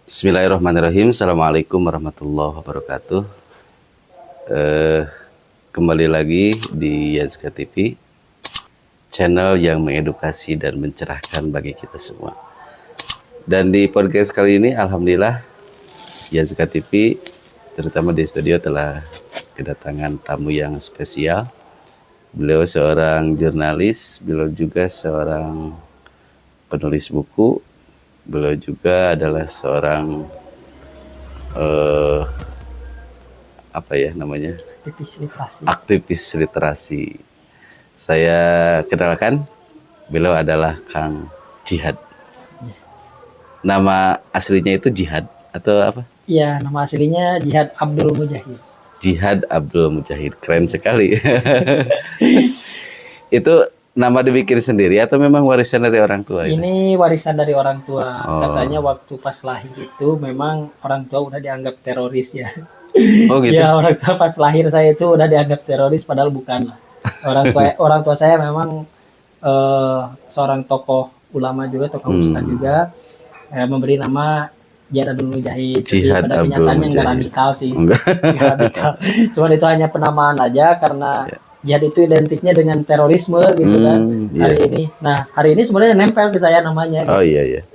Bismillahirrahmanirrahim. Assalamualaikum warahmatullahi wabarakatuh. Kembali lagi di Yazka TV, channel yang mengedukasi dan mencerahkan bagi kita semua. Dan di podcast kali ini, alhamdulillah, Yazka TV, terutama di studio telah kedatangan tamu yang spesial. Beliau seorang jurnalis, beliau juga seorang penulis buku. Beliau juga adalah seorang aktivis literasi. Saya kenalkan, beliau adalah Kang Jihad. Nama aslinya itu Jihad atau apa? Iya, nama aslinya Jihad Abdul Mujahid. Jihad Abdul Mujahid, keren sekali. Itu nama dibikin sendiri atau memang warisan dari orang tua? Ini warisan dari orang tua. Katanya waktu pas lahir itu memang orang tua udah dianggap teroris ya. Oh gitu? Ya, orang tua pas lahir saya itu udah dianggap teroris, padahal bukan lah. Orang tua saya memang seorang tokoh ulama juga, tokoh ustadz juga, memberi nama Jihad Abdul Mujahid. Jihad Pada kenyataannya nggak radikal sih. Nggak radikal. Cuman itu hanya penamaan aja karena jihad itu identiknya dengan terorisme gitu kan hari ini. Nah, hari ini sebenarnya nempel ke saya namanya. Oh iya.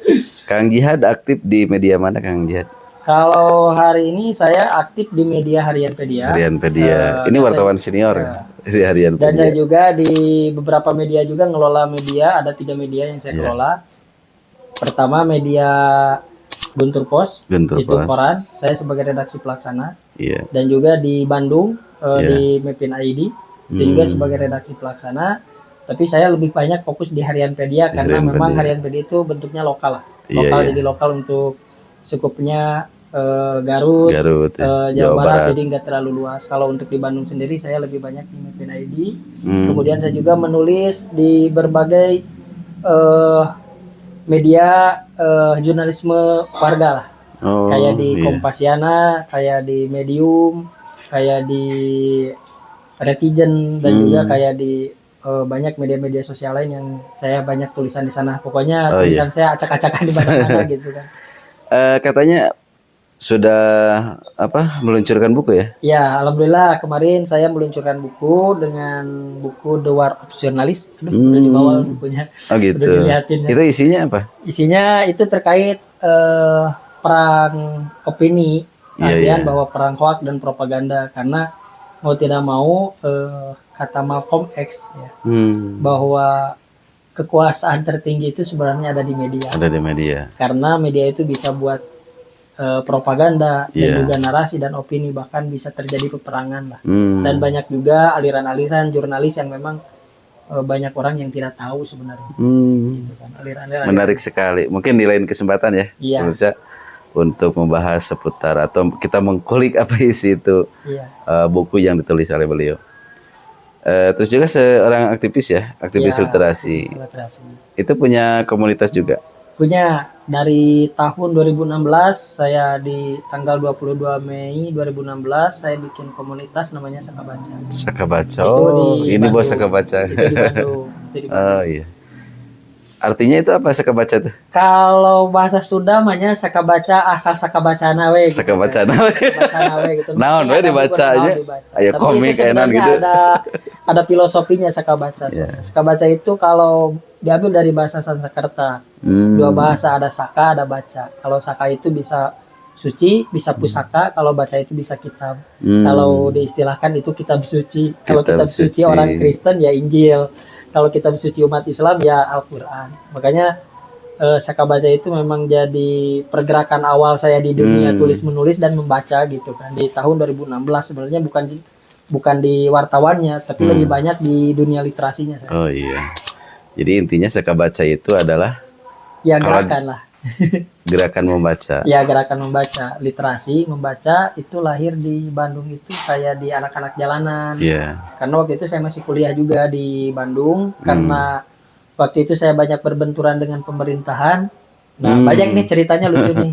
Kang Jihad aktif di media mana, Kang Jihad? Kalau hari ini saya aktif di media Harianpedia. Harianpedia. Ini wartawan senior di Harianpedia. Dan saya juga di beberapa media juga ngelola media. Ada 3 media yang saya kelola. Pertama media Guntur Pos, itu koran. Saya sebagai redaksi pelaksana. Dan juga di Bandung di Mepin ID. Itu juga sebagai redaksi pelaksana, tapi saya lebih banyak fokus di Harianpedia karena memang Harianpedia itu bentuknya lokal lah, jadi lokal untuk skupnya Garut, Jawa Barat, jadi nggak terlalu luas. Kalau untuk di Bandung sendiri saya lebih banyak di Mepin ID. Kemudian saya juga menulis di berbagai media jurnalisme warga lah, kayak di Kompasiana, kayak di Medium, kayak di Netizen, dan juga kayak di banyak media-media sosial lain yang saya banyak tulisan di sana. Pokoknya tulisan saya acak-acakan di mana-mana gitu kan. Katanya sudah meluncurkan buku ya? Ya, alhamdulillah kemarin saya meluncurkan buku dengan buku The War of Journalist. Udah dibawa bukunya. Oh gitu. Itu isinya apa? Isinya itu terkait perang opini, artian bahwa perang hoak dan propaganda, karena mau tidak mau kata Malcolm X ya, bahwa kekuasaan tertinggi itu sebenarnya ada di media. Ada di media. Karena media itu bisa buat propaganda dan juga narasi dan opini, bahkan bisa terjadi peperangan lah. Dan banyak juga aliran-aliran jurnalis yang memang banyak orang yang tidak tahu sebenarnya. Gitu kan, aliran-aliran. Menarik sekali. Mungkin di lain kesempatan ya. Bisa untuk membahas seputar atau kita mengkulik apa isi itu buku yang ditulis oleh beliau. Terus juga seorang aktivis ya, aktivis literasi. Itu punya komunitas juga? Punya. Dari tahun 2016 saya di tanggal 22 Mei 2016 saya bikin komunitas namanya Saka Baca. Saka Baca. Oh, ini bos Saka Baca. Itu di Bandung. Oh iya. Artinya itu apa Saka Baca tuh? Kalau bahasa Sunda namanya Saka Baca, asal Saka Baca nawe. Saka Baca nawe. Gitu. Naon we dibacanya? Aya komik enan gitu. Ada filosofinya Saka Baca. Saka Baca itu kalau diambil dari bahasa Sanskerta. 2 bahasa, ada Saka, ada Baca. Kalau Saka itu bisa suci, bisa pusaka. Kalau Baca itu bisa kitab. Kalau diistilahkan itu kitab suci. Kalau kitab suci orang Kristen ya Injil. Kalau kitab suci umat Islam ya Al-Quran. Makanya Saka Baca itu memang jadi pergerakan awal saya di dunia tulis menulis dan membaca gitu kan. Di tahun 2016 sebenarnya bukan di wartawannya, tapi lebih banyak di dunia literasinya saya. Oh iya. Jadi intinya Saka Baca itu adalah gerakan lah. Gerakan membaca. Ya, gerakan membaca, literasi, membaca itu lahir di Bandung itu kayak di anak-anak jalanan. Karena waktu itu saya masih kuliah juga di Bandung, karena waktu itu saya banyak berbenturan dengan pemerintahan. Nah, banyak nih ceritanya lucu nih.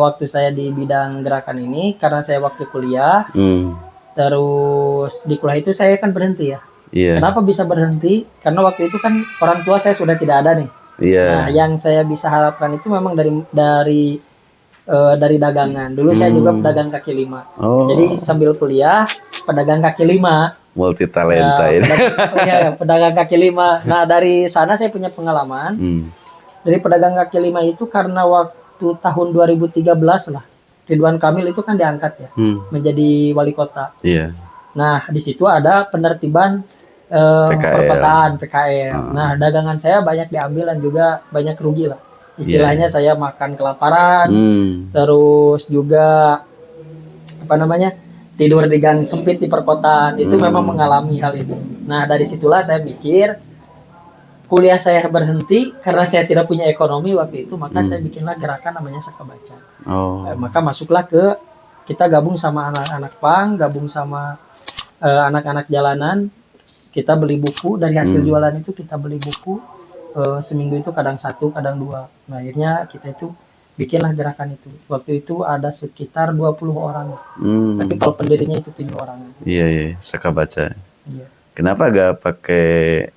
Waktu saya di bidang gerakan ini, karena saya waktu kuliah, terus di kuliah itu saya kan berhenti ya. Kenapa bisa berhenti? Karena waktu itu kan orang tua saya sudah tidak ada nih. Nah, yang saya bisa harapkan itu memang dari dari dagangan. Dulu saya juga pedagang kaki lima. Jadi sambil kuliah pedagang kaki lima. Multi talenta ini. Pedagang kaki lima. Nah dari sana saya punya pengalaman. Dari pedagang kaki lima itu karena waktu tahun 2013 lah, Ridwan Kamil itu kan diangkat ya menjadi wali kota. Iya. Nah di situ ada penertiban perkotaan PKL. Nah dagangan saya banyak diambil dan juga banyak rugi lah. Istilahnya saya makan kelaparan, terus juga tidur di gang sempit di perkotaan. Itu memang mengalami hal itu. Nah dari situlah saya mikir kuliah saya berhenti karena saya tidak punya ekonomi waktu itu, maka saya bikinlah gerakan namanya Saka Baca. Maka masuklah kita gabung sama anak-anak pang, gabung sama anak-anak jalanan. Kita beli buku, dari hasil jualan itu kita beli buku. Seminggu itu kadang 1, kadang 2. Nah, akhirnya kita itu bikinlah gerakan itu. Waktu itu ada sekitar 20 orang. Tapi kalau pendirinya itu 7 orang. Iya, Saka Baca. Iya. Kenapa gak pakai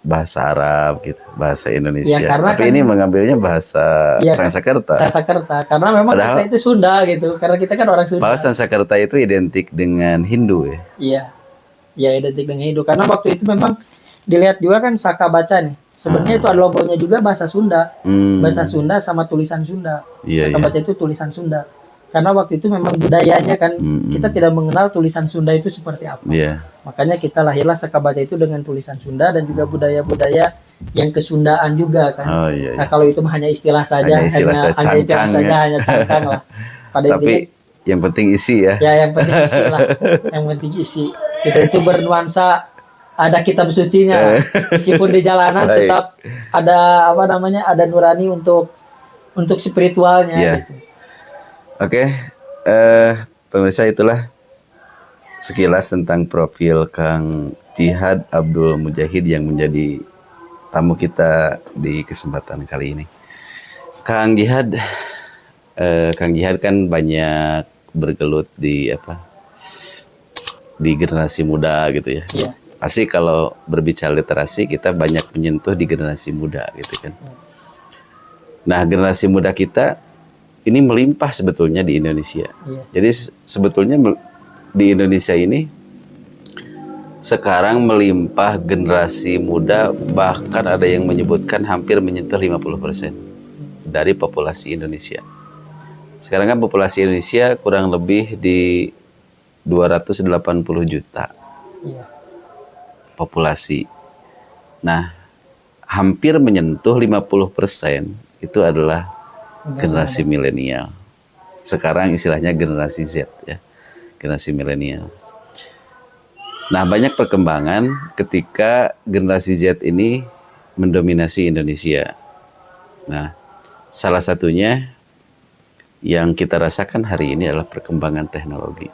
bahasa Arab gitu, bahasa Indonesia? Ya, tapi ini mengambilnya bahasa Sanskerta. Sanskerta, karena memang kita itu Sunda gitu. Karena kita kan orang Sunda. Malah Sanskerta itu identik dengan Hindu ya? Iya, identik dengan Hindu. Karena waktu itu memang dilihat juga kan Saka Baca nih. Sebenarnya itu ada logonya juga bahasa Sunda. Bahasa Sunda sama tulisan Sunda. Saka Baca itu tulisan Sunda. Karena waktu itu memang budayanya kan kita tidak mengenal tulisan Sunda itu seperti apa. Makanya kita lahirlah Saka Baca itu dengan tulisan Sunda dan juga budaya-budaya yang kesundaan juga kan. Nah kalau itu hanya istilah saja, hanya cangkang lah. Tapi yang penting isi ya. Ya yang penting isi lah. Yang penting isi. Kita itu bernuansa ada kitab sucinya, meskipun di jalanan tetap ada ada nurani untuk spiritualnya. Gitu. Oke, pemirsa, itulah sekilas tentang profil Kang Djihad Abdul Mujahid yang menjadi tamu kita di kesempatan kali ini. Kang Djihad kan banyak bergelut di generasi muda gitu ya. Pasti kalau berbicara literasi kita banyak menyentuh di generasi muda gitu kan. Nah generasi muda kita ini melimpah sebetulnya di Indonesia. Jadi sebetulnya di Indonesia ini sekarang melimpah generasi muda, bahkan ada yang menyebutkan hampir menyentuh 50% dari populasi Indonesia. Sekarang kan populasi Indonesia kurang lebih di 280 juta. Populasi. Nah, hampir menyentuh 50% itu adalah generasi milenial. Sekarang istilahnya generasi Z ya. Generasi milenial. Nah, banyak perkembangan ketika generasi Z ini mendominasi Indonesia. Nah, salah satunya yang kita rasakan hari ini adalah perkembangan teknologi.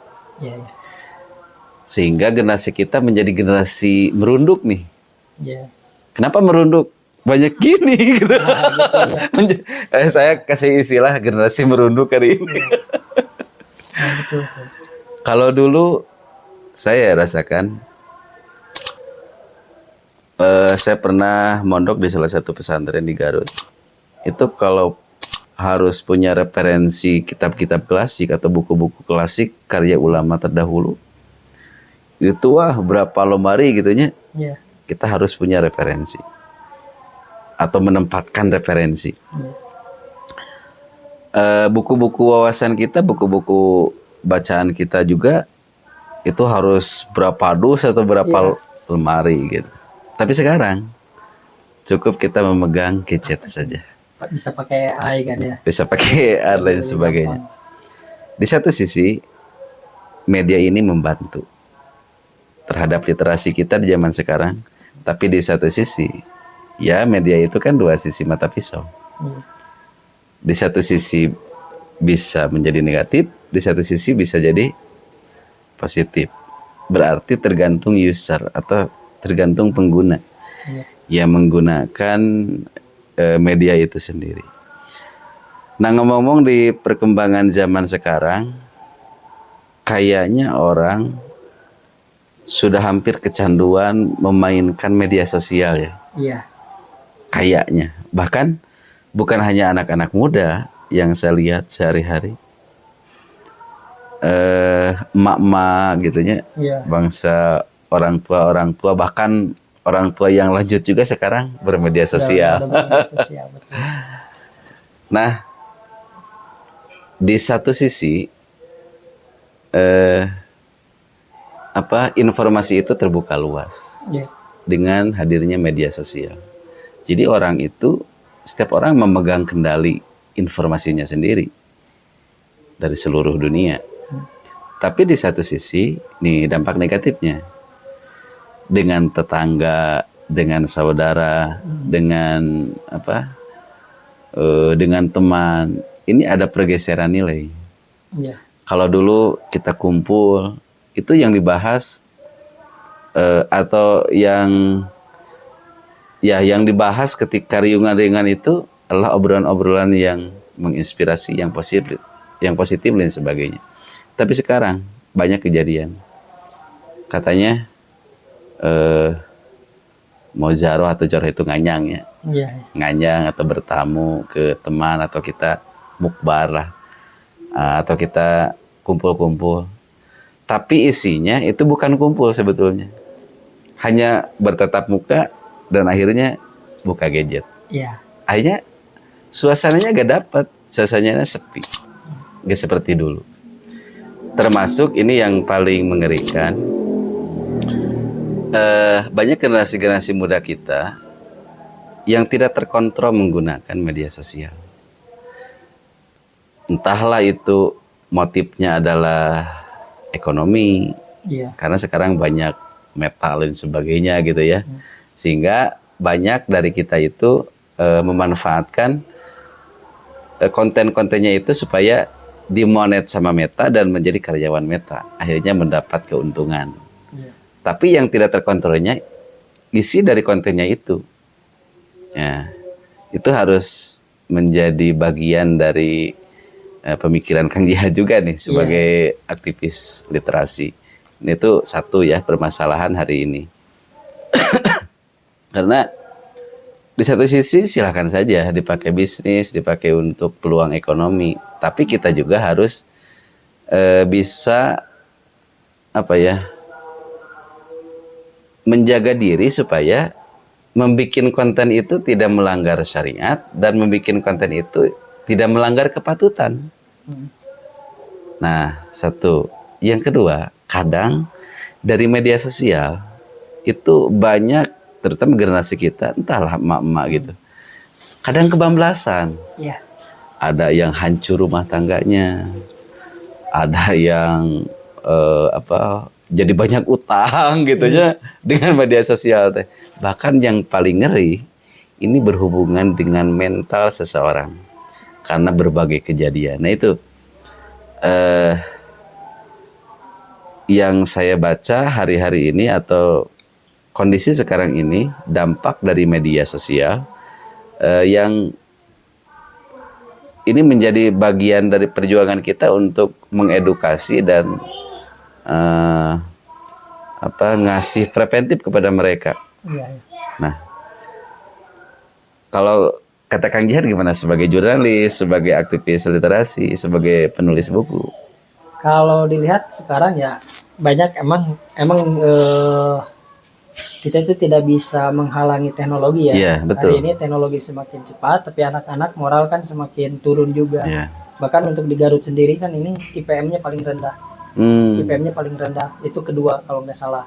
Sehingga generasi kita menjadi generasi merunduk nih. Kenapa merunduk? Banyak gini gitu. Saya kasih istilah generasi merunduk hari ini. Kalau dulu saya rasakan, saya pernah mondok di salah satu pesantren di Garut. Itu kalau harus punya referensi kitab-kitab klasik atau buku-buku klasik karya ulama terdahulu, itu berapa lemari gitunya, kita harus punya referensi atau menempatkan referensi. Buku-buku wawasan kita, buku-buku bacaan kita juga itu harus berapa dus atau berapa lemari gitu. Tapi sekarang cukup kita memegang gadget saja. Bisa pakai AI kan ya? Bisa pakai AI dan sebagainya. Di satu sisi media ini membantu terhadap literasi kita di zaman sekarang, tapi di satu sisi ya media itu kan dua sisi mata pisau. Di satu sisi bisa menjadi negatif, di satu sisi bisa jadi positif. Berarti tergantung user atau tergantung pengguna yang menggunakan media itu sendiri. Nah, ngomong-ngomong di perkembangan zaman sekarang, kayaknya orang sudah hampir kecanduan memainkan media sosial ya. Kayaknya. Bahkan bukan hanya anak-anak muda, yang saya lihat sehari-hari. Emak-emak gitunya, bangsa orang tua bahkan orang tua yang lanjut juga sekarang bermedia sosial. Betul. Nah, di satu sisi informasi itu terbuka luas dengan hadirnya media sosial. Jadi setiap orang memegang kendali informasinya sendiri dari seluruh dunia. Tapi di satu sisi, nih dampak negatifnya, dengan tetangga, dengan saudara, dengan dengan teman, ini ada pergeseran nilai. Kalau dulu kita kumpul, itu yang dibahas atau yang dibahas ketika riungan-riungan itu adalah obrolan-obrolan yang menginspirasi, yang positif dan sebagainya. Tapi sekarang banyak kejadian, katanya mau jaroh atau jaroh itu nganyang ya, nganyang atau bertamu ke teman, atau kita mukbar atau kita kumpul-kumpul. Tapi isinya itu bukan kumpul sebetulnya, hanya bertatap muka dan akhirnya buka gadget. Akhirnya suasananya gak dapat, suasananya sepi, gak seperti dulu. Termasuk ini yang paling mengerikan, banyak generasi muda kita yang tidak terkontrol menggunakan media sosial. Entahlah itu motifnya adalah ekonomi, karena sekarang banyak metal dan sebagainya gitu ya, sehingga banyak dari kita itu memanfaatkan konten-kontennya itu supaya dimonet sama Meta dan menjadi karyawan Meta, akhirnya mendapat keuntungan. Tapi yang tidak terkontrolnya isi dari kontennya itu, ya, itu harus menjadi bagian dari pemikiran Kang Jihad juga nih sebagai aktivis literasi. Ini tuh satu ya permasalahan hari ini. Karena di satu sisi silakan saja dipakai bisnis, dipakai untuk peluang ekonomi, tapi kita juga harus bisa menjaga diri supaya membuat konten itu tidak melanggar syariat dan membuat konten itu tidak melanggar kepatutan. Nah, satu. Yang kedua, kadang dari media sosial itu banyak, terutama generasi kita, entahlah emak-emak gitu, kadang kebablasan. Ada yang hancur rumah tangganya, ada yang jadi banyak utang gitu ya dengan media sosial teh. Bahkan yang paling ngeri, ini berhubungan dengan mental seseorang karena berbagai kejadian. Nah itu yang saya baca hari-hari ini atau kondisi sekarang ini, dampak dari media sosial yang ini menjadi bagian dari perjuangan kita untuk mengedukasi dan ngasih preventif kepada mereka. Nah, kalau kata Kang Jihad gimana sebagai jurnalis, sebagai aktivis literasi, sebagai penulis buku? Kalau dilihat sekarang ya banyak emang kita itu tidak bisa menghalangi teknologi ya. Yeah, betul. Hari ini teknologi semakin cepat, tapi anak-anak moral kan semakin turun juga. Yeah. Bahkan untuk di Garut sendiri kan ini IPM-nya paling rendah. IPM-nya paling rendah, itu kedua kalau nggak salah.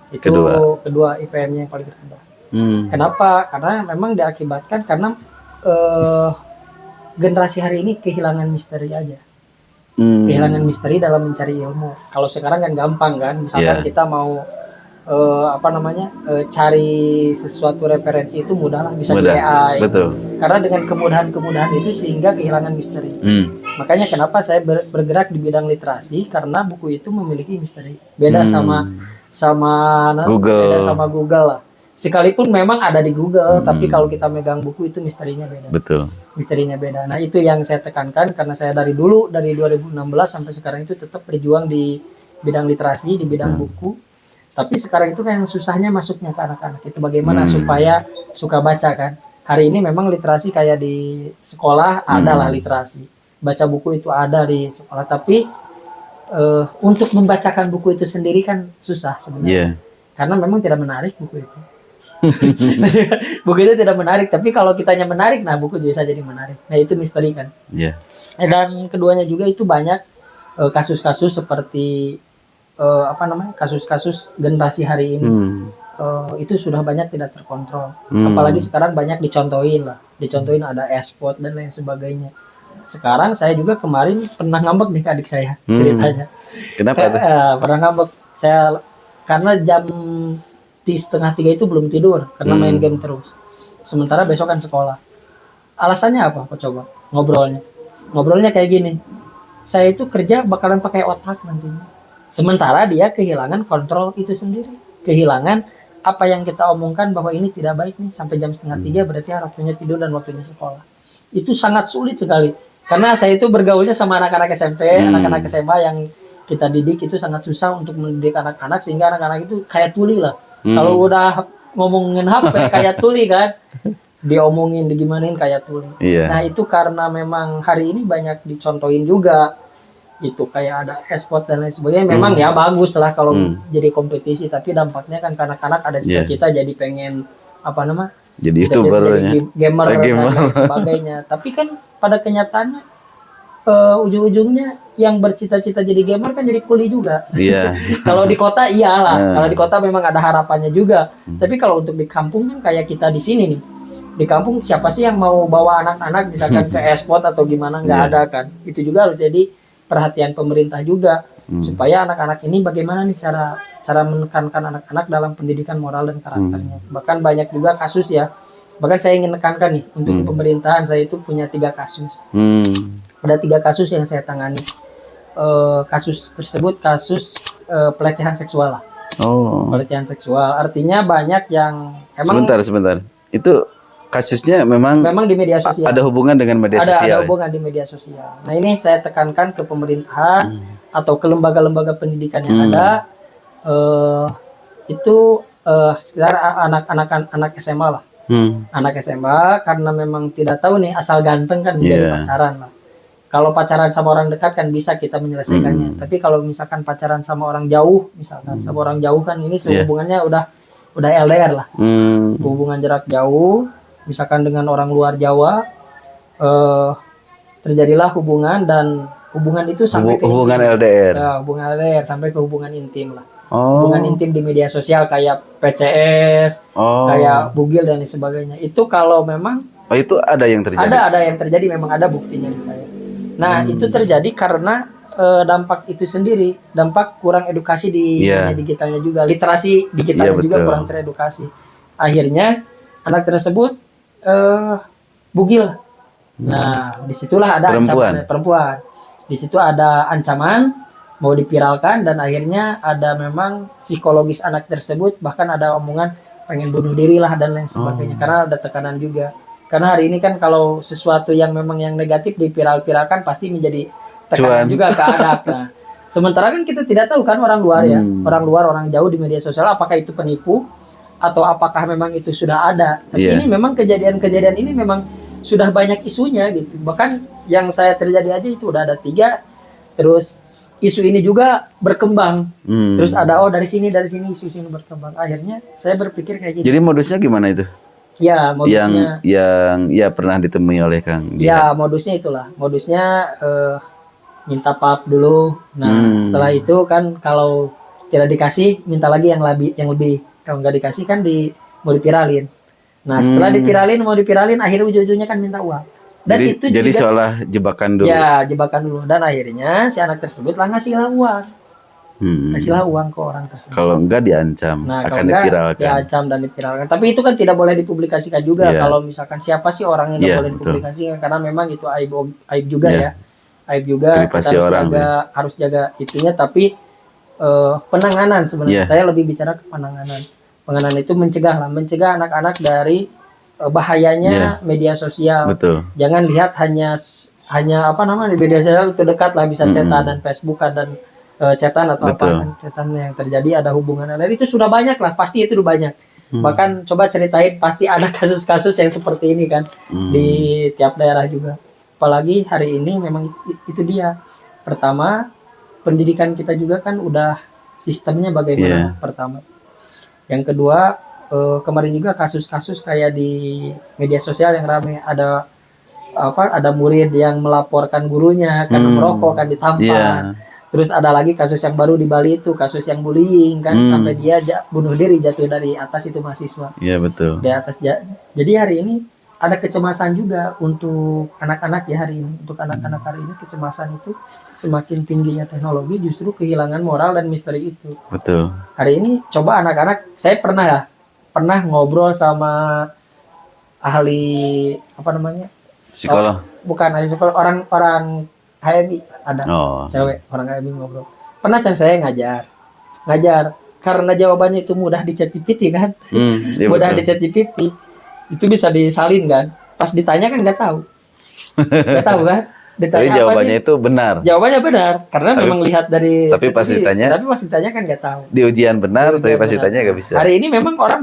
Itu kedua IPM-nya yang paling rendah. Kenapa? Karena memang diakibatkan karena generasi hari ini kehilangan misteri aja. Kehilangan misteri dalam mencari ilmu. Kalau sekarang kan gampang kan, misalkan kita mau cari sesuatu referensi itu mudah lah, bisa di AI. Betul. Karena dengan kemudahan itu sehingga kehilangan misteri. Makanya kenapa saya bergerak di bidang literasi, karena buku itu memiliki misteri. Beda sama Google. Beda sama Google lah. Sekalipun memang ada di Google, tapi kalau kita megang buku itu misterinya beda. Betul. Misterinya beda. Nah, itu yang saya tekankan karena saya dari 2016 sampai sekarang itu tetap berjuang di bidang literasi, di bidang buku. Tapi sekarang itu kan yang susahnya masuknya ke anak-anak. Itu bagaimana supaya suka baca kan. hari ini memang literasi kayak di sekolah adalah literasi, baca buku itu ada di sekolah, tapi untuk membacakan buku itu sendiri kan susah sebenarnya, karena memang tidak menarik buku itu. Buku itu tidak menarik, tapi kalau kitanya menarik, nah buku bisa jadi menarik. Nah itu misteri kan. Dan keduanya juga itu banyak kasus-kasus seperti kasus-kasus generasi hari ini. Itu sudah banyak tidak terkontrol. Apalagi sekarang banyak dicontohin ada e-sport dan lain sebagainya. Sekarang saya juga kemarin pernah ngambek nih ke adik saya ceritanya. Kenapa tuh? Pernah ngambek saya karena jam 2:30 itu belum tidur karena main game terus. Sementara besok kan sekolah. Alasannya apa? Kok coba ngobrolnya kayak gini. Saya itu kerja bakalan pakai otak nantinya. Sementara dia kehilangan kontrol itu sendiri. Kehilangan apa yang kita omongkan bahwa ini tidak baik nih sampai jam 2:30 berarti waktunya tidur dan waktunya sekolah. Itu sangat sulit sekali. Karena saya itu bergaulnya sama anak-anak SMP, anak-anak SMA yang kita didik itu sangat susah untuk mendidik anak-anak sehingga anak-anak itu kayak tuli lah. Kalau udah ngomongin HP kayak tuli kan, diomongin, digimanain kayak tuli. Nah itu karena memang hari ini banyak dicontohin juga, itu kayak ada e-sport dan lain sebagainya. Memang ya bagus lah kalau jadi kompetisi, tapi dampaknya kan anak-anak ada cita-cita jadi pengen jadi YouTuber, jadi gamer dan lain sebagainya. Tapi kan pada kenyataannya ujung-ujungnya yang bercita-cita jadi gamer kan jadi kuli juga. Kalau di kota iyalah, kalau di kota memang ada harapannya juga. Tapi kalau untuk di kampung kan kayak kita di sini nih, di kampung siapa sih yang mau bawa anak-anak misalkan ke e-sport atau gimana, nggak ada kan. Itu juga harus jadi perhatian pemerintah juga supaya anak-anak ini bagaimana nih cara menekankan anak-anak dalam pendidikan moral dan karakternya. Bahkan banyak juga kasus ya. Bahkan saya ingin menekankan nih untuk pemerintahan, saya itu punya 3 kasus. Ada 3 kasus yang saya tangani. Kasus tersebut kasus pelecehan seksual lah. Pelecehan seksual artinya banyak yang emang. Sebentar. Itu kasusnya memang di media sosial. Ada hubungan dengan media sosial. Ada hubungan di media sosial. Nah ini saya tekankan ke pemerintahan atau ke lembaga-lembaga pendidikan yang ada. Itu sekitar anak SMA lah. Anak SMA karena memang tidak tahu nih, asal ganteng kan menjadi pacaran lah. Kalau pacaran sama orang dekat kan bisa kita menyelesaikannya. Tapi kalau misalkan pacaran sama orang jauh, misalkan sama orang jauh kan ini hubungannya udah LDR lah. Hubungan jarak jauh, misalkan dengan orang luar Jawa, terjadilah hubungan dan hubungan itu sampai ke hubungan LDR. Ya, hubungan LDR sampai ke hubungan intim lah. Hubungan intim di media sosial kayak PCS, kayak bugil dan sebagainya. Itu kalau memang itu ada yang terjadi. Ada yang terjadi, memang ada buktinya di saya. Nah, itu terjadi karena dampak itu sendiri, dampak kurang edukasi di digitalnya juga, literasi digitalnya juga kurang teredukasi. Akhirnya anak tersebut bugil. Nah, disitulah ada ancaman perempuan. Di situ ada ancaman mau dipiralkan dan akhirnya ada memang psikologis anak tersebut, bahkan ada omongan pengen bunuh diri lah dan lain sebagainya karena ada tekanan juga. Karena hari ini kan kalau sesuatu yang memang yang negatif dipiral-piralkan pasti menjadi tekanan juga ke anak. Nah, sementara kan kita tidak tahu kan orang luar ya, orang jauh di media sosial apakah itu penipu atau apakah memang itu sudah ada. Tapi ini memang kejadian-kejadian ini memang sudah banyak isunya gitu. Bahkan yang saya terjadi aja itu udah ada 3, terus isu ini juga berkembang. Terus ada dari sini isu ini berkembang. Akhirnya saya berpikir kayak gitu. Jadi modusnya gimana itu? Ya, modusnya yang pernah ditemui oleh Kang Jihan. Ya, modusnya itulah. Modusnya minta pap dulu. Nah, setelah itu kan kalau tidak dikasih minta lagi yang lebih. Kalau nggak dikasih kan mau dipiralin. Nah, setelah dipiralin akhirnya ujung-ujungnya kan minta uang. Dan jadi juga, seolah jebakan dulu. Ya, jebakan dulu. Dan akhirnya si anak tersebut lah ngasihlah uang. Ngasihlah uang ke orang tersebut. Kalau enggak diancam, akan dipiralkan. Diancam dan dipiralkan. Tapi itu kan tidak boleh dipublikasikan juga. Kalau misalkan siapa sih orang yang tidak boleh dipublikasikan. Karena memang itu aib juga ya. Aib juga. Kita harus jaga itunya. Tapi penanganan sebenarnya. Saya lebih bicara ke penanganan. Penanganan itu mencegah anak-anak dari bahayanya media sosial. Betul. Jangan lihat hanya media sosial itu dekat lah, bisa chatan dan Facebook dan chatan atau chatan yang terjadi ada hubungan lain itu sudah banyak lah, pasti itu udah banyak. Bahkan coba ceritain, pasti ada kasus-kasus yang seperti ini kan di tiap daerah juga. Apalagi hari ini memang itu dia. Pertama, pendidikan kita juga kan udah sistemnya bagaimana pertama. Yang kedua, kemarin juga kasus-kasus kayak di media sosial yang ramai, ada murid yang melaporkan gurunya karena merokok kan ditampar. Terus ada lagi kasus yang baru di Bali itu, kasus yang bullying kan, sampai dia bunuh diri, jatuh dari atas itu mahasiswa. Iya betul. Di atas. Jadi hari ini ada kecemasan juga untuk anak-anak ya hari ini. Untuk anak-anak hari ini kecemasan itu semakin tingginya teknologi justru kehilangan moral dan misteri itu. Betul. Hari ini coba anak-anak, saya pernah ngobrol sama ahli psikolog. Bukan ahli psikolog, orang HMI ada, cewek orang HMI ngobrol. Pernah saya ngajar karena jawabannya itu mudah di ChatGPT kan, mudah di ChatGPT itu bisa disalin kan. Pas ditanya kan nggak tahu kan. Ditanya tapi jawabannya itu benar. Jawabannya benar karena memang lihat dari. Tapi pas ditanya kan nggak tahu. Di ujian benar, tapi pas ditanya nggak bisa. Hari ini memang orang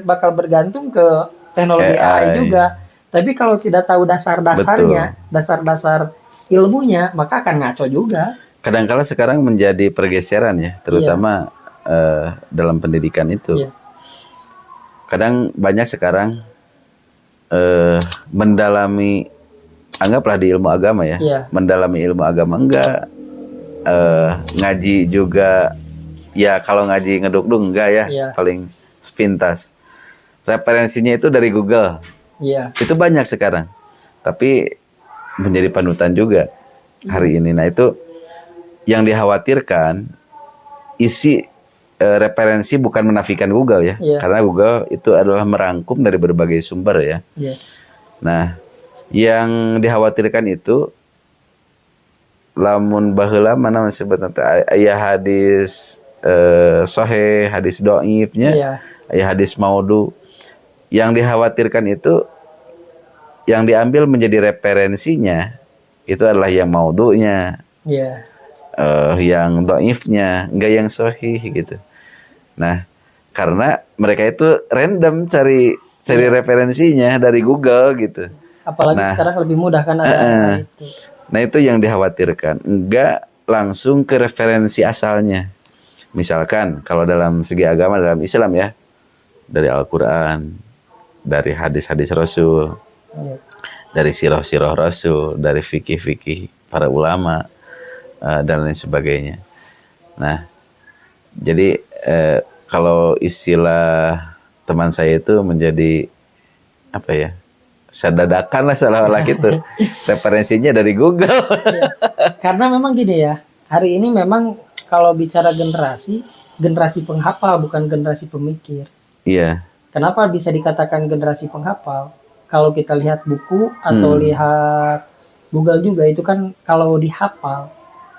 bakal bergantung ke teknologi AI juga. Tapi kalau tidak tahu dasar-dasarnya, dasar-dasar ilmunya, maka akan ngaco juga. Kadang-kala sekarang menjadi pergeseran ya, terutama dalam pendidikan itu. Kadang banyak sekarang mendalami, anggaplah di ilmu agama ya, mendalami ilmu agama enggak, ngaji juga, ya kalau ngaji ngeduk-duk enggak ya, paling sepintas. Referensinya itu dari Google. Itu banyak sekarang, tapi menjadi panutan juga hari ini. Nah itu yang dikhawatirkan, isi referensi bukan menafikan Google ya, karena Google itu adalah merangkum dari berbagai sumber ya. Nah yang dikhawatirkan itu lamun baheula mana sebetulnya aya hadis sahih, hadis dhaifnya, aya hadis maudhu. Yang dikhawatirkan itu yang diambil menjadi referensinya itu adalah yang maudhu'nya, yang dhaifnya, enggak yang sahih gitu. Nah, karena mereka itu random cari referensinya dari Google gitu. Apalagi sekarang lebih mudah kan ada itu. Nah, itu yang dikhawatirkan, enggak langsung ke referensi asalnya. Misalkan kalau dalam segi agama, dalam Islam ya, dari Al-Qur'an, dari hadis-hadis Rasul, dari sirah-sirah Rasul, dari fikih-fikih para ulama, dan lain sebagainya. Nah, jadi kalau istilah teman saya itu menjadi apa ya, sadadakan lah seolah-olah gitu. Referensinya dari Google. Karena memang gini ya, hari ini memang kalau bicara generasi penghafal bukan generasi pemikir. Kenapa bisa dikatakan generasi penghafal? Kalau kita lihat buku atau lihat Google juga, itu kan kalau dihafal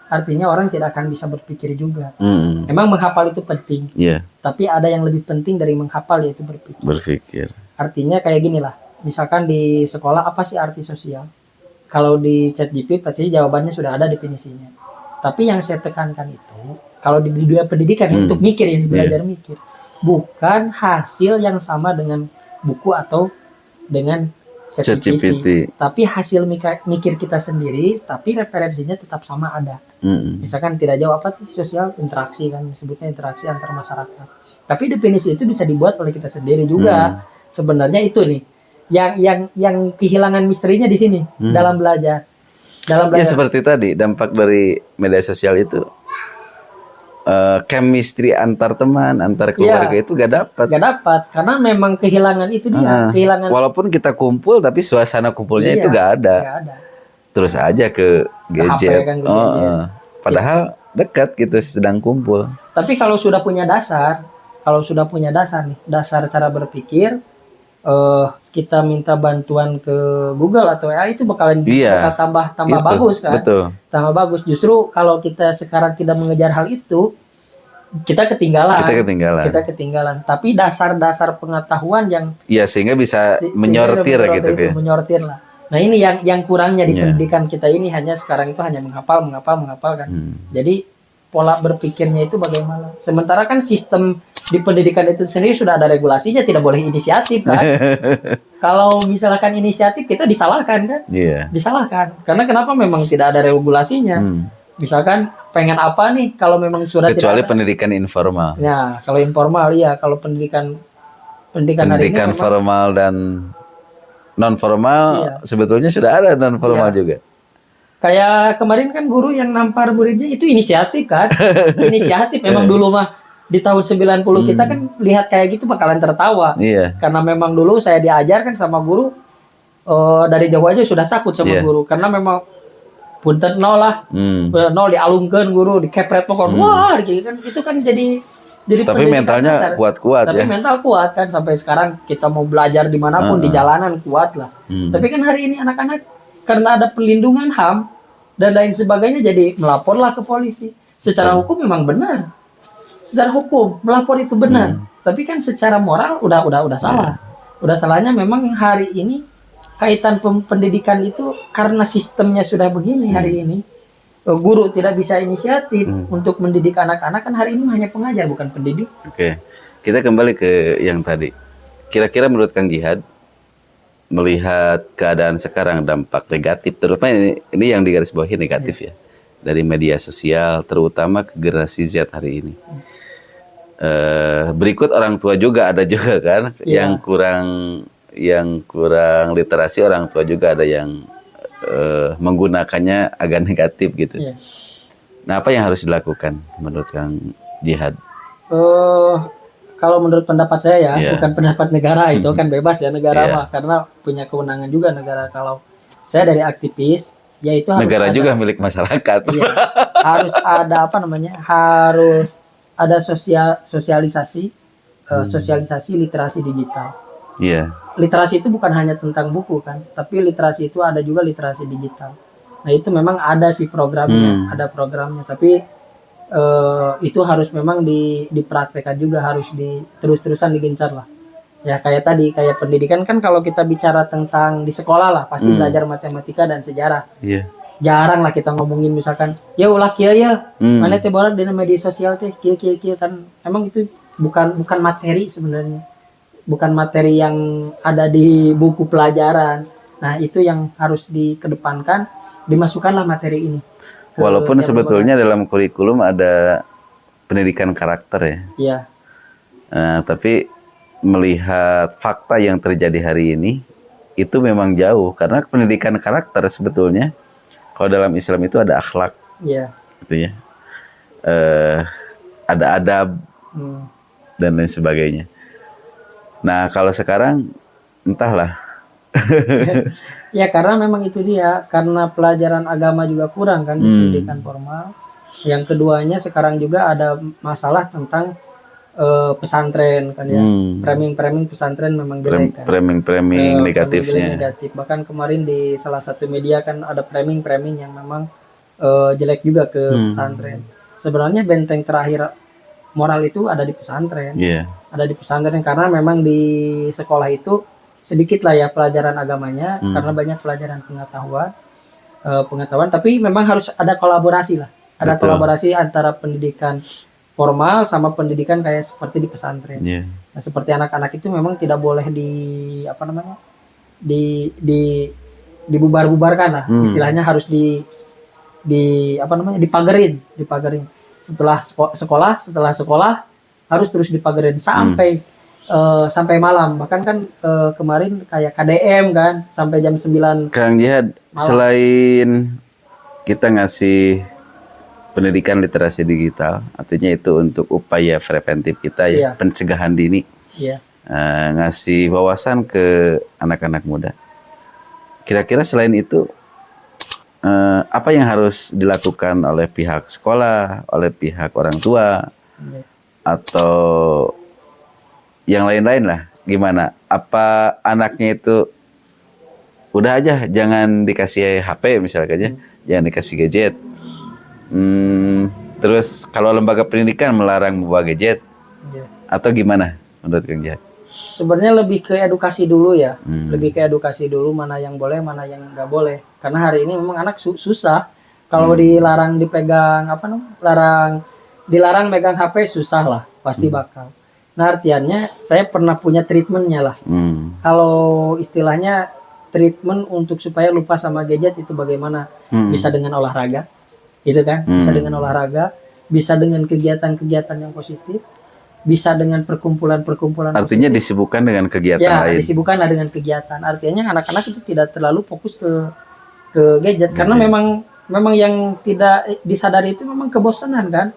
artinya orang tidak akan bisa berpikir juga. Memang menghafal itu penting, tapi ada yang lebih penting dari menghafal, yaitu berpikir. Artinya kayak gini lah, misalkan di sekolah apa sih arti sosial? Kalau di ChatGPT berarti jawabannya sudah ada definisinya. Tapi yang saya tekankan itu kalau di dunia pendidikan untuk mikir, yang belajar mikir, bukan hasil yang sama dengan buku atau dengan ChatGPT, tapi hasil mikir kita sendiri, tapi referensinya tetap sama ada. Misalkan tidak jauh apa sih sosial, interaksi kan, disebutnya interaksi antar masyarakat. Tapi definisi itu bisa dibuat oleh kita sendiri juga. Sebenarnya itu nih yang kehilangan misterinya di sini dalam belajar. Ya seperti tadi dampak dari media sosial itu. Chemistry antar teman, antar keluarga itu gak dapat karena memang kehilangan itu dia, kehilangan. Walaupun kita kumpul tapi suasana kumpulnya itu gak ada. Terus aja ke gadget. Padahal dekat gitu sedang kumpul. Tapi kalau sudah punya dasar nih, dasar cara berpikir, kita minta bantuan ke Google atau AI itu bakalan tambah bagus kan. Tambah bagus. Justru kalau kita sekarang tidak mengejar hal itu, kita ketinggalan. Tapi dasar-dasar pengetahuan yang sehingga bisa menyortir gitu ya. Menyortir lah. Nah, ini yang kurangnya di pendidikan kita ini, sekarang itu hanya menghafal kan. Jadi pola berpikirnya itu bagaimana? Sementara kan sistem di pendidikan itu sendiri sudah ada regulasinya, tidak boleh inisiatif kan. Kalau misalkan inisiatif kita disalahkan kan. Disalahkan. Karena kenapa memang tidak ada regulasinya. Misalkan pengen apa nih kalau memang sudah kecuali tidak ada. Pendidikan informal. Ya, kalau informal iya, kalau pendidikan hari ini formal dan non formal sebetulnya sudah ada non formal juga. Kayak kemarin kan guru yang nampar muridnya itu inisiatif kan. Inisiatif memang dulu mah di tahun 90 kita kan lihat kayak gitu bakalan tertawa. Karena memang dulu saya diajarkan sama guru dari jauh aja sudah takut sama guru karena memang punten nol lah. Nol dialungkeun guru, dikepret pokok. Wah, gitu kan itu kan jadi tapi mentalnya kuat-kuat ya. Tapi mental kuat kan sampai sekarang kita mau belajar dimanapun di jalanan kuat lah. Tapi kan hari ini anak-anak karena ada perlindungan HAM dan lain sebagainya jadi melaporlah ke polisi. Secara hukum memang benar. Secara hukum melapor itu benar. Tapi kan secara moral udah salah. Udah salahnya memang hari ini kaitan pendidikan itu karena sistemnya sudah begini hari ini. Guru tidak bisa inisiatif untuk mendidik anak-anak kan hari ini hanya pengajar bukan pendidik. Oke. Kita kembali ke yang tadi. Kira-kira menurut Kang Jihad melihat keadaan sekarang dampak negatif terutama ini yang digarisbawahi negatif ya dari media sosial terutama ke generasi Z hari ini. Berikut orang tua juga ada juga kan yang kurang literasi, orang tua juga ada yang menggunakannya agak negatif gitu. Nah, apa yang harus dilakukan menurut Kang Jihad? Kalau menurut pendapat saya ya, bukan pendapat negara itu kan bebas ya negara mah karena punya kewenangan juga negara. Kalau saya dari aktivis, ya itu harus negara juga milik masyarakat. Harus ada apa namanya? Harus ada sosialisasi literasi digital. Literasi itu bukan hanya tentang buku kan, tapi literasi itu ada juga literasi digital. Nah itu memang ada sih programnya, ada programnya, tapi itu harus memang dipraktekkan juga, harus terus-terusan digencar lah. Ya kayak tadi, kayak pendidikan kan kalau kita bicara tentang di sekolah lah, pasti belajar matematika dan sejarah. Jarang lah kita ngomongin misalkan, ya ulah kia ya, mana teh bola di media sosial teh kia kan, emang itu bukan materi sebenarnya, bukan materi yang ada di buku pelajaran. Nah itu yang harus dikedepankan, dimasukkanlah materi ini. Walaupun sebetulnya dalam kurikulum ada pendidikan karakter ya. Tapi melihat fakta yang terjadi hari ini itu memang jauh karena pendidikan karakter sebetulnya kalau dalam Islam itu ada akhlak, gitu ya, ada adab dan lain sebagainya. Nah kalau sekarang entahlah. Ya karena memang itu dia, karena pelajaran agama juga kurang kan di pendidikan formal. Yang keduanya sekarang juga ada masalah tentang pesantren kan ya, framing pesantren memang jelek kan. Framing negatifnya. Negatif. Bahkan kemarin di salah satu media kan ada framing yang memang jelek juga ke pesantren. Sebenarnya benteng terakhir moral itu ada di pesantren. Ada di pesantren karena memang di sekolah itu sedikit lah ya pelajaran agamanya karena banyak pelajaran pengetahuan, tapi memang harus ada kolaborasi lah, ada kolaborasi antara pendidikan formal sama pendidikan kayak seperti di pesantren. Nah, seperti anak-anak itu memang tidak boleh dibubar-bubarkan lah, istilahnya harus dipagerin. Setelah sekolah harus terus dipagerin sampai malam, bahkan kan kemarin kayak KDM kan sampai jam 9. Kang Jihad, selain kita ngasih pendidikan literasi digital, artinya itu untuk upaya preventif kita ya, pencegahan dini, ngasih wawasan ke anak-anak muda. Kira-kira selain itu apa yang harus dilakukan oleh pihak sekolah, oleh pihak orang tua, atau yang lain-lain lah, gimana? Apa anaknya itu udah aja jangan dikasih HP misalnya aja, jangan dikasih gadget. Terus kalau lembaga pendidikan melarang membawa gadget, atau gimana menurut Kang Jihad? Sebenarnya lebih ke edukasi dulu ya, lebih ke edukasi dulu mana yang boleh, mana yang nggak boleh. Karena hari ini memang anak susah kalau dilarang dipegang dilarang megang HP susah lah, pasti bakal. Nah artiannya saya pernah punya treatmentnya lah. Kalau istilahnya treatment untuk supaya lupa sama gadget itu bagaimana? Bisa dengan olahraga, gitu kan? Bisa dengan olahraga, bisa dengan kegiatan-kegiatan yang positif, bisa dengan perkumpulan-perkumpulan. Artinya positif. Disibukkan dengan kegiatan lain. Ya, disibukkanlah dengan kegiatan. Artinya anak-anak itu tidak terlalu fokus ke gadget karena memang yang tidak disadari itu memang kebosanan kan.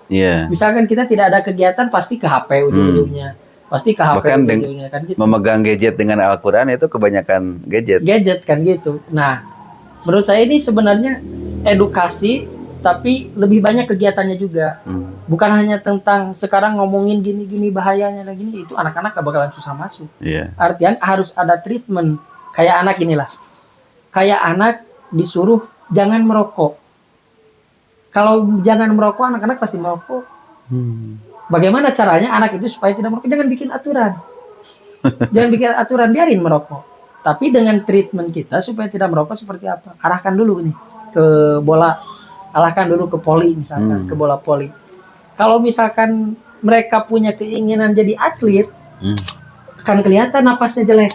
Misalkan kita tidak ada kegiatan pasti ke HP ujung-ujungnya. Pasti ke HP bahkan ujung-ujungnya kan gitu. Memegang gadget dengan Al-Qur'an itu kebanyakan gadget. Gadget kan gitu. Nah, menurut saya ini sebenarnya edukasi tapi lebih banyak kegiatannya juga. Bukan hanya tentang sekarang ngomongin gini-gini bahayanya lagi itu anak-anak gak bakalan susah masuk. Artian harus ada treatment. Kayak anak inilah. Kayak anak disuruh jangan merokok. Kalau jangan merokok, anak-anak pasti merokok. Bagaimana caranya anak itu supaya tidak merokok? Jangan bikin aturan. Jangan bikin aturan, biarin merokok. Tapi dengan treatment kita supaya tidak merokok seperti apa? Arahkan dulu nih ke bola. Arahkan dulu ke poli misalkan, ke bola poli. Kalau misalkan mereka punya keinginan jadi atlet, akan kelihatan napasnya jelek.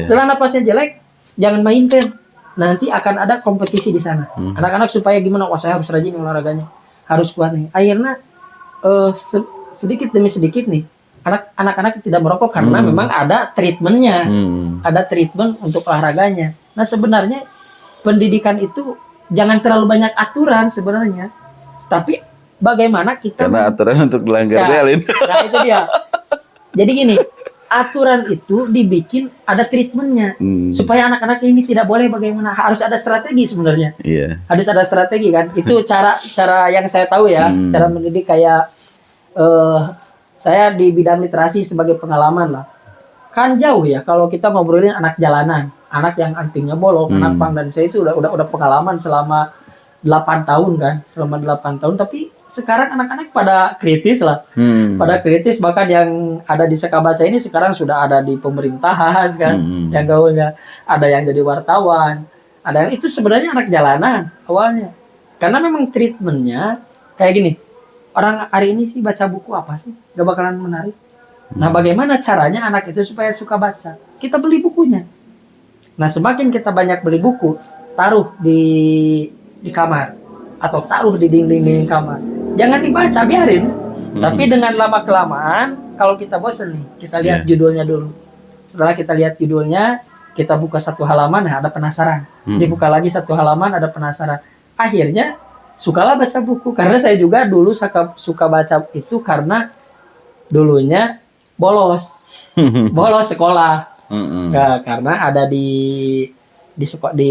Setelah napasnya jelek, jangan mainkan. Nanti akan ada kompetisi di sana. Anak-anak supaya gimana? Wah, saya harus rajin olahraganya, harus kuat nih. Akhirnya sedikit demi sedikit nih, anak-anak tidak merokok karena memang ada treatmentnya, ada treatment untuk olahraganya. Nah sebenarnya pendidikan itu jangan terlalu banyak aturan sebenarnya, tapi bagaimana kita karena aturan untuk dilanggar Lin. Nah itu dia. Jadi gini. Aturan itu dibikin ada treatmentnya supaya anak-anak ini tidak boleh bagaimana, harus ada strategi sebenarnya. Harus ada strategi kan. Itu cara yang saya tahu ya, cara mendidik kayak saya di bidang literasi sebagai pengalaman lah. Kan jauh ya kalau kita ngobrolin anak jalanan, anak yang antingnya bolong, anak pang, dan saya itu udah pengalaman selama 8 tahun kan, selama 8 tahun. Tapi sekarang anak-anak pada kritis lah, pada kritis, bahkan yang ada di Sekabaca ini sekarang sudah ada di pemerintahan kan, yang gaulnya ada yang jadi wartawan, ada yang itu sebenarnya anak jalanan awalnya, karena memang treatmentnya kayak gini, orang hari ini sih baca buku apa sih, gak bakalan menarik. Nah bagaimana caranya anak itu supaya suka baca? Kita beli bukunya. Nah semakin kita banyak beli buku, taruh di kamar atau taruh di dinding kamar. Jangan dibaca, biarin. Tapi dengan lama kelamaan, kalau kita bosan nih, kita lihat judulnya dulu. Setelah kita lihat judulnya, kita buka satu halaman, ada penasaran. Dibuka lagi satu halaman, ada penasaran. Akhirnya, sukalah baca buku. Karena saya juga dulu suka baca itu karena dulunya bolos. Bolos sekolah. Nah, karena ada di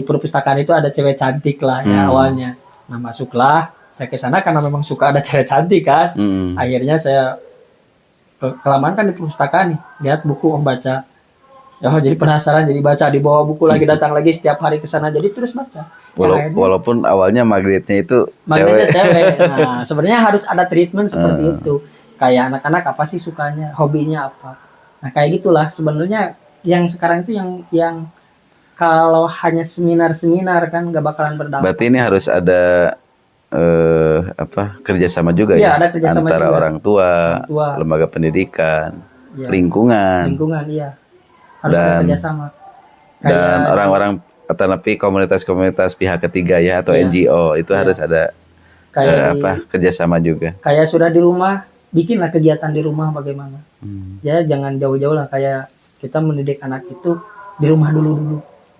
perpustakaan itu ada cewek cantik lah ya awalnya. Nah masuklah saya ke sana karena memang suka ada cewek cantik kan. Akhirnya saya kelamaan kan di perpustakaan nih, lihat buku, baca. Ya jadi penasaran, jadi baca, dibawa buku lagi, datang lagi setiap hari ke sana, jadi terus baca. Walaupun awalnya magnetnya itu cewek. Nah sebenarnya harus ada treatment seperti itu. Kayak anak-anak apa sih sukanya, hobinya apa. Nah kayak gitulah sebenarnya yang sekarang itu yang kalau hanya seminar-seminar kan gak bakalan berdampak. Berarti ini harus ada kerjasama juga ada kerjasama antara juga. orang tua, lembaga pendidikan, lingkungan, iya. Harus ada kerjasama. Dan orang-orang tapi komunitas-komunitas pihak ketiga ya atau NGO itu harus ada kerjasama juga. Kayak sudah di rumah, bikinlah kegiatan di rumah bagaimana. Ya jangan jauh-jauh lah, kayak kita mendidik anak itu di rumah dulu.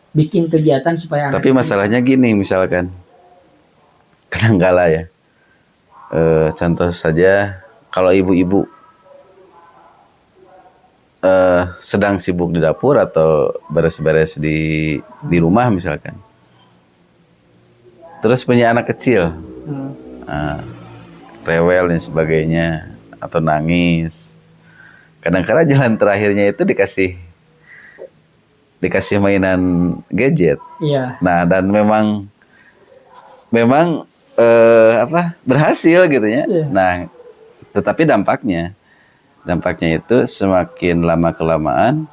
Bikin kegiatan supaya tapi masalahnya gini, misalkan kadang-kala ya contoh saja kalau ibu-ibu sedang sibuk di dapur atau beres-beres di rumah misalkan, terus punya anak kecil rewel dan sebagainya atau nangis, kadang-kala jalan terakhirnya itu dikasih mainan gadget. Nah dan memang berhasil gitu ya. Nah tetapi dampaknya itu semakin lama kelamaan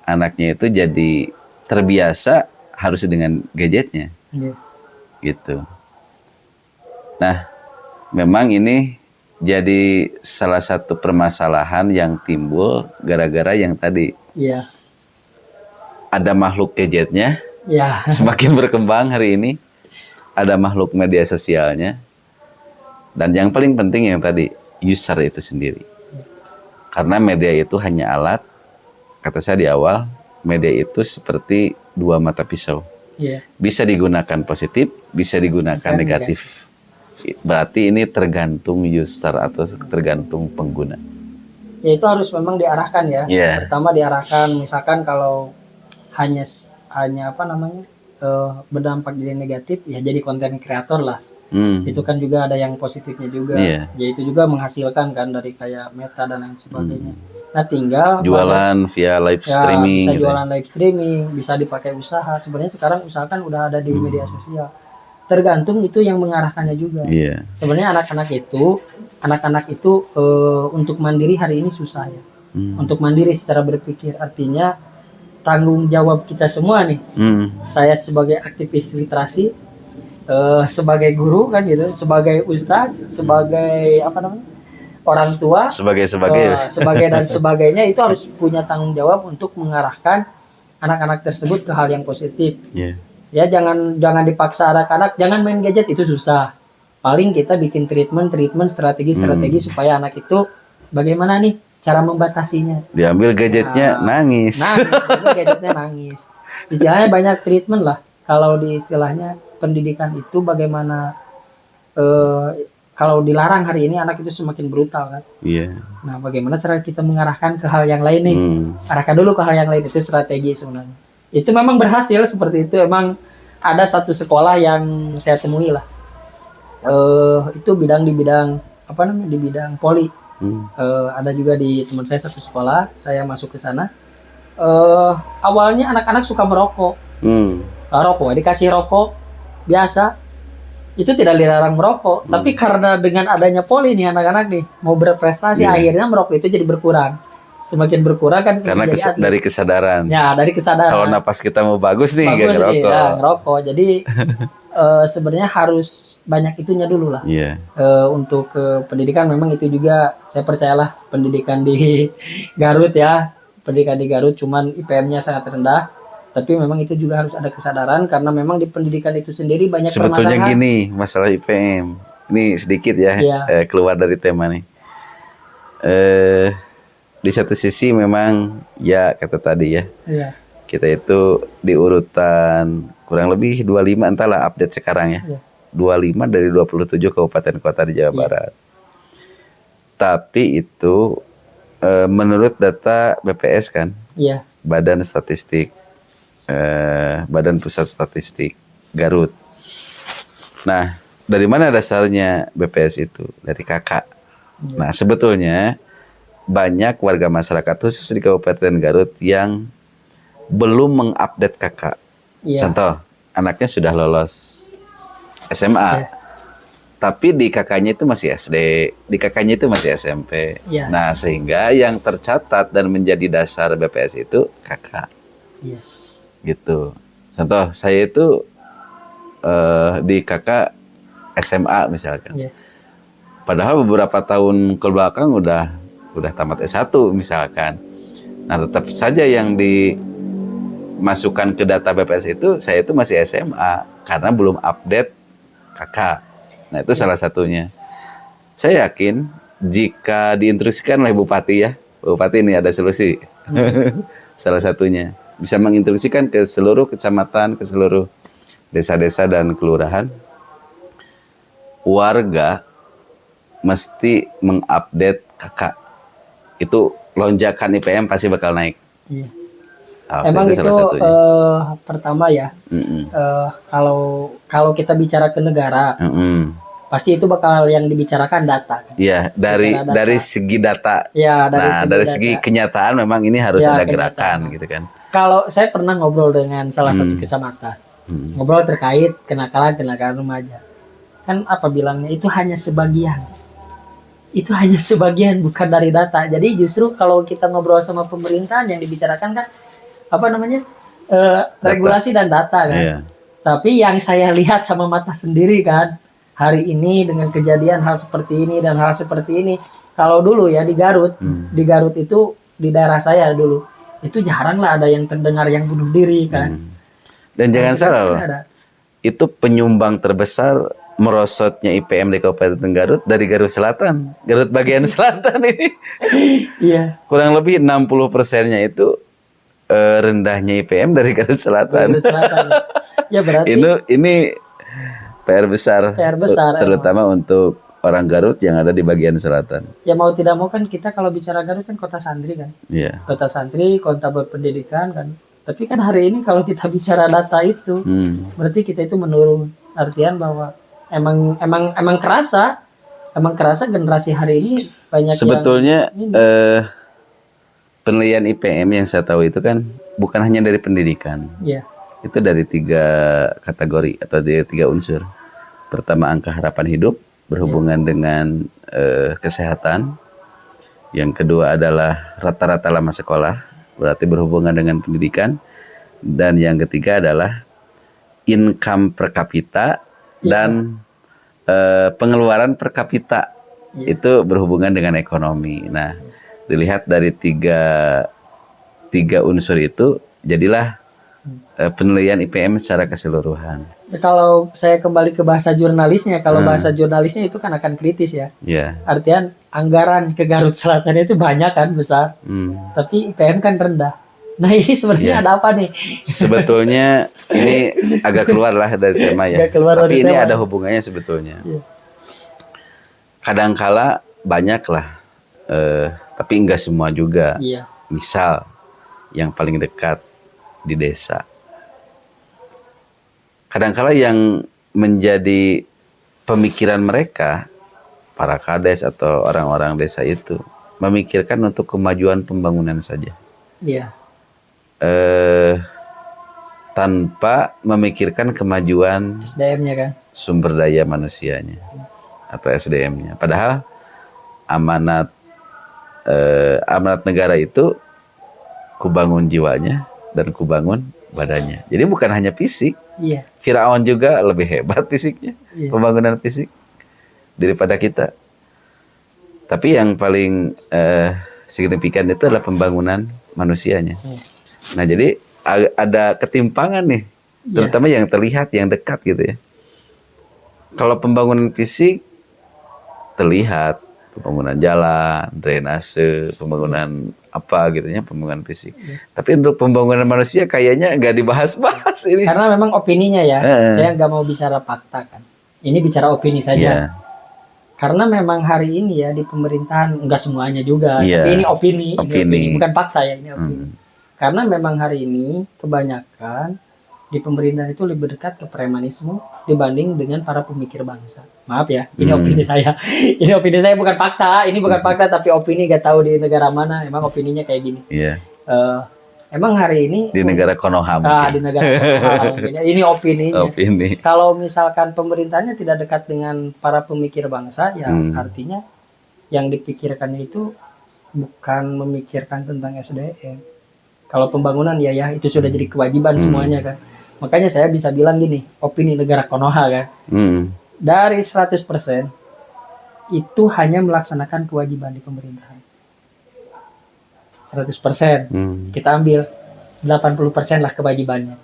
anaknya itu jadi terbiasa harus dengan gadgetnya. Gitu. Nah memang ini jadi salah satu permasalahan yang timbul gara-gara yang tadi. Iya. Ada makhluk gadgetnya, ya. Semakin berkembang hari ini. Ada makhluk media sosialnya. Dan yang paling penting yang tadi, user itu sendiri. Karena media itu hanya alat, kata saya di awal, media itu seperti dua mata pisau. Yeah. Bisa digunakan positif, bisa digunakan negatif. Berarti ini tergantung user atau tergantung pengguna. Ya itu harus memang diarahkan ya. Yeah. Pertama diarahkan, misalkan kalau hanya apa namanya berdampak jadi negatif, ya jadi konten kreator lah. Itu kan juga ada yang positifnya juga. Yeah. Ya itu juga menghasilkan kan dari kayak Meta dan lain sebagainya. Nah tinggal jualan via live streaming. Bisa jualan live streaming, bisa dipakai usaha. Sebenarnya sekarang usaha kan udah ada di media sosial. Tergantung itu yang mengarahkannya juga. Yeah. Sebenarnya anak-anak itu untuk mandiri hari ini susah ya. Untuk mandiri secara berpikir, artinya tanggung jawab kita semua nih. Saya sebagai aktivis literasi, sebagai guru kan gitu, sebagai ustadz, sebagai apa namanya orang tua, sebagai dan sebagainya, itu harus punya tanggung jawab untuk mengarahkan anak-anak tersebut ke hal yang positif. Yeah. Ya jangan dipaksa anak-anak jangan main gadget, itu susah. Paling kita bikin treatment strategi supaya anak itu bagaimana nih cara membatasinya. Diambil gadgetnya nangis. Gadgetnya nangis. Istilahnya banyak treatment lah. Kalau di istilahnya pendidikan itu bagaimana kalau dilarang hari ini anak itu semakin brutal kan. Iya. Yeah. Nah, bagaimana cara kita mengarahkan ke hal yang lain nih? Arahkan dulu ke hal yang lain, itu strategi sebenarnya. Itu memang berhasil seperti itu. Emang ada satu sekolah yang saya temui lah. Itu di bidang apa namanya? Di bidang poli. Ada juga di teman saya satu sekolah. Saya masuk ke sana. Awalnya anak-anak suka merokok. Rokok, dikasih rokok biasa. Itu tidak dilarang merokok. Tapi karena dengan adanya poli nih anak-anak nih mau berprestasi, akhirnya merokok itu jadi berkurang. Semakin berkurang kan karena dari kesadaran. Ya, dari kesadaran. Kalau napas kita mau bagus nih gak ngerokok. Ya, ngerokok. Jadi sebenarnya harus banyak itunya dulu lah. Yeah. Untuk pendidikan memang itu juga saya percayalah pendidikan di Garut ya. Pendidikan di Garut cuman IPM-nya sangat rendah. Tapi memang itu juga harus ada kesadaran karena memang di pendidikan itu sendiri banyak sebetulnya permasalahan. Gini, masalah IPM. Ini sedikit ya, keluar dari tema nih. Di satu sisi memang ya kata tadi ya, kita itu di urutan kurang lebih 25, entahlah update sekarang ya, 25 dari 27 kabupaten kota di Jawa Barat. Tapi itu menurut data BPS kan, Badan Statistik, Badan Pusat Statistik Garut. Nah, dari mana dasarnya BPS itu? Dari kakak. Nah, sebetulnya banyak warga masyarakat khusus di Kabupaten Garut yang belum mengupdate kakak. Contoh, anaknya sudah lolos SMA, tapi di kakaknya itu masih SD, di kakaknya itu masih SMP. Nah, sehingga yang tercatat dan menjadi dasar BPS itu kakak. Gitu. Contoh, saya itu di kakak SMA misalkan. Padahal beberapa tahun ke belakang udah tamat S1 misalkan. Nah, tetap saja yang dimasukkan ke data BPS itu saya itu masih SMA karena belum update kakak. Nah, itu salah satunya. Saya yakin jika diinstruksikan oleh Bupati ya, Bupati ini ada solusi. Salah satunya bisa menginstruksikan ke seluruh kecamatan, ke seluruh desa-desa dan kelurahan, warga mesti mengupdate kakak. Itu lonjakan IPM pasti bakal naik. Iya. Emang itu pertama ya. Kalau kita bicara ke negara, pasti itu bakal yang dibicarakan data. Iya, dari segi data. Ya, dari segi kenyataan memang ini harus ada gerakan gitu kan. Kalau saya pernah ngobrol dengan salah satu kecamatan, ngobrol terkait kenakalan remaja. Kan apa bilangnya, itu hanya sebagian. Itu hanya sebagian, bukan dari data. Jadi justru kalau kita ngobrol sama pemerintahan yang dibicarakan kan apa namanya regulasi dan data kan. Tapi yang saya lihat sama mata sendiri kan, hari ini dengan kejadian hal seperti ini dan hal seperti ini. Kalau dulu ya di Garut, di Garut itu di daerah saya dulu itu jarang lah ada yang terdengar yang bunuh diri kan. Dan jangan salah loh, itu penyumbang terbesar merosotnya IPM di Kabupaten Garut dari Garut Selatan, Garut bagian selatan ini. Iya. Kurang lebih 60%-nya itu rendahnya IPM dari Garut Selatan. Garut Selatan. Ya berarti ini PR besar, terutama emang untuk orang Garut yang ada di bagian selatan. Ya mau tidak mau kan kita kalau bicara Garut kan kota santri kan. Iya. Kota santri, kota berpendidikan kan. Tapi kan hari ini kalau kita bicara data itu, berarti kita itu menurun. Artian bahwa emang kerasa generasi hari ini banyak sebetulnya penilaian IPM yang saya tahu itu kan bukan hanya dari pendidikan. Iya. Itu dari 3 kategori atau dari 3 unsur. Pertama angka harapan hidup berhubungan dengan kesehatan. Yang kedua adalah rata-rata lama sekolah, berarti berhubungan dengan pendidikan. Dan yang ketiga adalah income per kapita dan pengeluaran per kapita. Itu berhubungan dengan ekonomi. Nah, dilihat dari tiga unsur itu, jadilah penilaian IPM secara keseluruhan. Kalau saya kembali ke bahasa jurnalisnya, kalau bahasa jurnalisnya itu kan akan kritis ya. Yeah. Artian anggaran ke Garut Selatan itu banyak kan, besar. Tapi IPM kan rendah. Nah ini sebenarnya ada apa nih? Sebetulnya ini agak keluar lah dari tema ya. Tapi ini ada hubungannya sebetulnya. Kadangkala banyak lah, tapi enggak semua juga. Misal yang paling dekat di desa. Kadangkala yang menjadi pemikiran mereka, para kades atau orang-orang desa itu, memikirkan untuk kemajuan pembangunan saja. Iya. Tanpa memikirkan kemajuan SDM-nya kan, sumber daya manusianya atau SDM-nya. Padahal amanat negara itu kubangun jiwanya dan kubangun badannya. Jadi bukan hanya fisik. Iya. Firaun juga lebih hebat fisiknya, pembangunan fisik daripada kita. Tapi yang paling signifikan itu adalah pembangunan manusianya. Nah, jadi ada ketimpangan nih, terutama yang terlihat, yang dekat gitu ya. Kalau pembangunan fisik terlihat, pembangunan jalan, drainase, pembangunan apa gitu ya, pembangunan fisik. Tapi untuk pembangunan manusia kayaknya nggak dibahas-bahas ini. Karena memang opininya ya, saya nggak mau bicara fakta kan. Ini bicara opini saja. Karena memang hari ini ya di pemerintahan nggak semuanya juga. Tapi ini opini, bukan fakta ya, ini opini. Karena memang hari ini kebanyakan di pemerintahan itu lebih dekat ke premanisme dibanding dengan para pemikir bangsa. Maaf ya, ini opini saya. Ini opini saya, bukan fakta. Ini bukan fakta, tapi opini, gak tahu di negara mana. Emang opininya kayak gini. Emang hari ini di negara Konoha. Di negara Konoha. Ini opininya. Kalau misalkan pemerintahnya tidak dekat dengan para pemikir bangsa, ya artinya yang dipikirkannya itu bukan memikirkan tentang SDM. Kalau pembangunan ya itu sudah jadi kewajiban semuanya kan. Makanya saya bisa bilang gini, opini negara Konoha kan. Dari 100% itu hanya melaksanakan kewajiban di pemerintahan. 100%. Kita ambil 80% lah kewajibannya.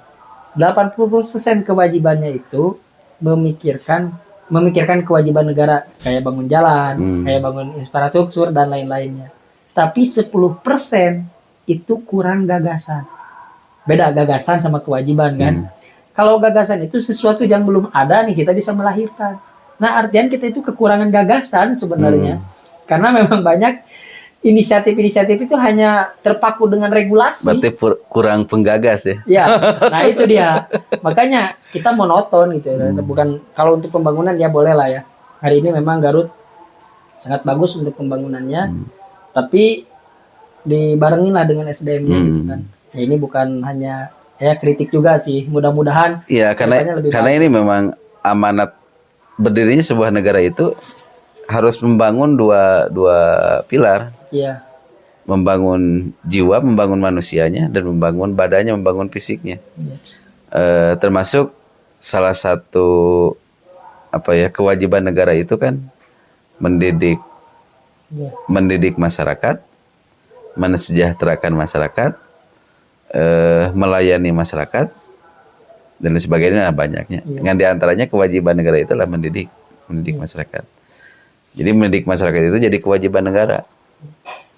80% kewajibannya itu memikirkan kewajiban negara, kayak bangun jalan, kayak bangun infrastruktur dan lain-lainnya. Tapi 10% itu kurang gagasan. Beda gagasan sama kewajiban kan. Kalau gagasan itu sesuatu yang belum ada nih, kita bisa melahirkan. Nah, artian kita itu kekurangan gagasan sebenarnya. Karena memang banyak inisiatif-inisiatif itu hanya terpaku dengan regulasi. Berarti kurang penggagas ya. Ya, nah itu dia. Makanya kita monoton gitu. Bukan, kalau untuk pembangunan ya boleh lah ya. Hari ini memang Garut sangat bagus untuk pembangunannya. Tapi dibarengin lah dengan SDM-nya gitu kan. Ya, ini bukan hanya kritik juga sih. Mudah-mudahan. Iya, karena ini memang amanat berdirinya sebuah negara itu harus membangun dua pilar. Iya. Membangun jiwa, membangun manusianya, dan membangun badannya, membangun fisiknya. Termasuk salah satu apa ya, kewajiban negara itu kan mendidik masyarakat, mensejahterakan masyarakat, melayani masyarakat dan lain sebagainya banyaknya. Dengan diantaranya kewajiban negara itu adalah mendidik masyarakat. Jadi mendidik masyarakat itu jadi kewajiban negara.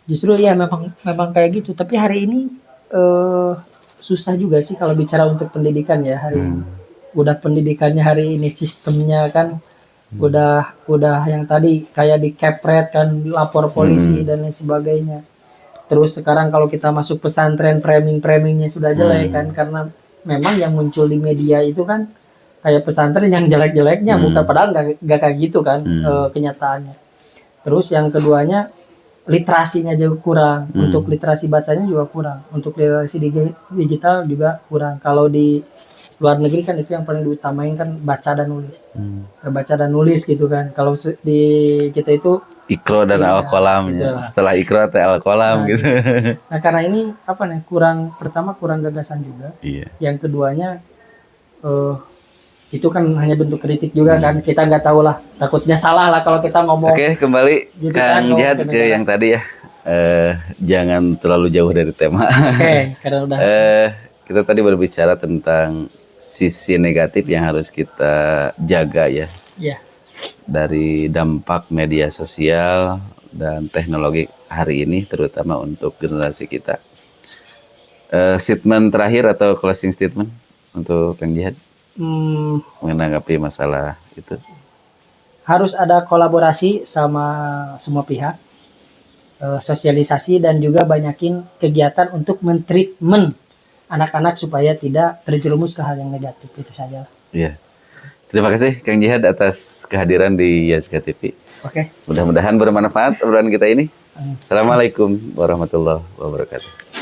Justru ya memang kayak gitu. Tapi hari ini susah juga sih kalau bicara untuk pendidikan ya hari ini. Udah pendidikannya hari ini sistemnya kan udah yang tadi kayak dikepret kan, lapor polisi dan lain sebagainya. Terus sekarang kalau kita masuk pesantren, framingnya sudah jelek kan, karena memang yang muncul di media itu kan kayak pesantren yang jelek-jeleknya, bukan, padahal nggak kayak gitu kan kenyataannya. Terus yang keduanya literasinya juga kurang, untuk literasi bacanya juga kurang, untuk literasi digital juga kurang. Kalau di luar negeri kan itu yang paling diutamain kan baca dan nulis gitu kan. Kalau di kita itu Iqra dan Al-Qalam ya. Setelah Iqra teh Al-Qalam gitu. Nah karena ini apa nih, pertama kurang gagasan juga. Yang keduanya itu kan hanya bentuk kritik juga kan, kita nggak tahu lah, takutnya salah lah kalau kita ngomong. Oke, kembali gitu Kang Jihad ke yang tadi ya, jangan terlalu jauh dari tema. Oke, karena udah kita tadi berbicara tentang sisi negatif yang harus kita jaga ya, dari dampak media sosial dan teknologi hari ini, terutama untuk generasi kita. Statement terakhir atau closing statement untuk Kang Jihad menanggapi masalah itu? Harus ada kolaborasi sama semua pihak, sosialisasi dan juga banyakin kegiatan untuk mentreatment anak-anak supaya tidak terjerumus ke hal yang negatif. Itu saja. Iya. Terima kasih Kang Jihad atas kehadiran di YSK TV. Oke. Mudah-mudahan bermanfaat obrolan kita ini. Assalamualaikum warahmatullahi wabarakatuh.